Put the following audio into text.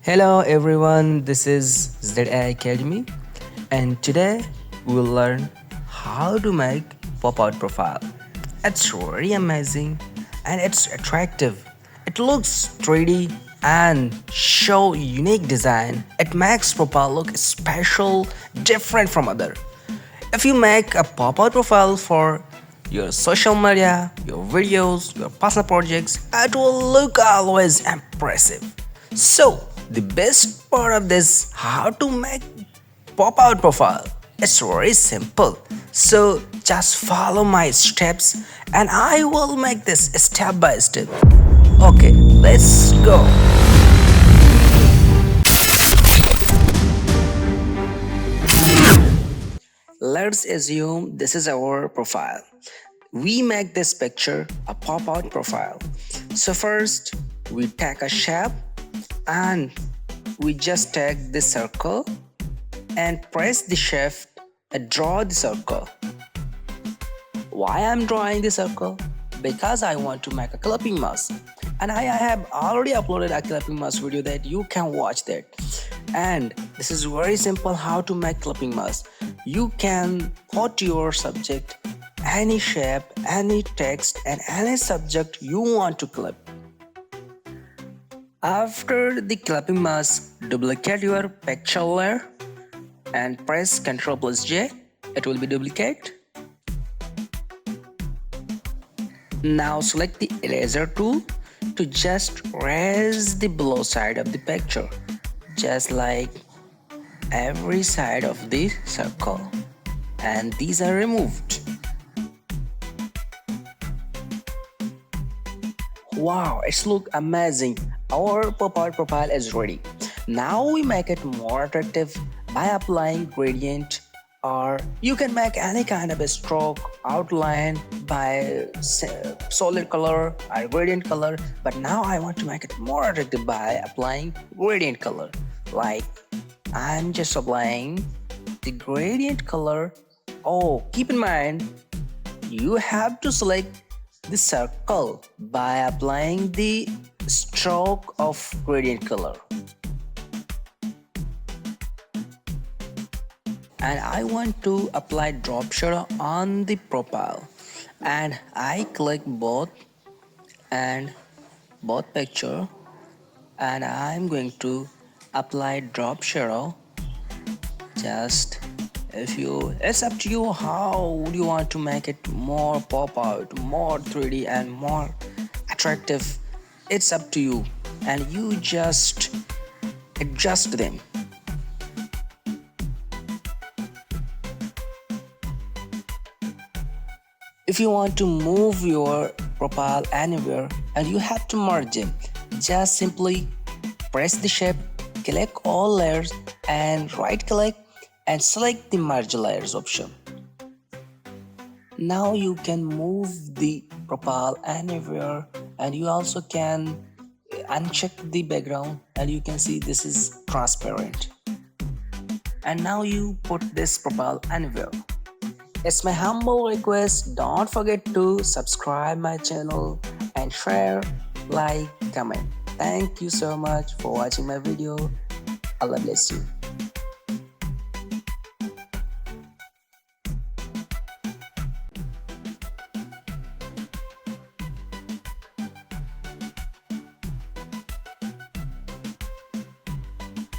Hello everyone, this is ZA Academy and today we will learn how to make pop-out profile. It's really amazing and it's attractive. It looks 3D and show unique design. It makes profile look special, different from other. If you make a pop-out profile for your social media, your videos, your personal projects, it will look always impressive. So, the best part of this how to make pop-out profile. It's very simple. So, just follow my steps and I will make this step by step. Okay, let's go. Let's assume this is our profile. We make this picture a pop-out profile. So first, we take a shape and we just take this circle and press the shift and draw the circle. Why I'm drawing the circle? Because I want to make a clipping mask and I have already uploaded a clipping mask video that you can watch that. And this is very simple how to make clipping mask. You can put your subject, any shape, any text and any subject you want to clip. After the clipping mask, duplicate your picture layer and press Ctrl plus J. It will be duplicate. Now select the eraser tool to just erase the below side of the picture, just like every side of the circle, and these are removed. Wow, it's look amazing. Our pop-out profile is ready. Now we make it more attractive by applying gradient, or you can make any kind of a stroke outline by solid color or gradient color, but now I want to make it more attractive by applying gradient color. Like I'm just applying the gradient color. Oh, keep in mind you have to select the circle by applying the stroke of gradient color. And I want to apply drop shadow on the profile, and I click both picture and I'm going to apply drop shadow. Just it's up to you how would you want to make it more pop out, more 3D and more attractive. It's up to you and you just adjust them. If you want to move your profile anywhere and you have to merge them, just simply press the shape, click all layers and right click and select the merge layers option. Now you can move the profile anywhere and you also can uncheck the background and you can see this is transparent. And now you put this profile anywhere. It's my humble request, don't forget to subscribe my channel and share, like, comment. Thank you so much for watching my video. Allah bless you.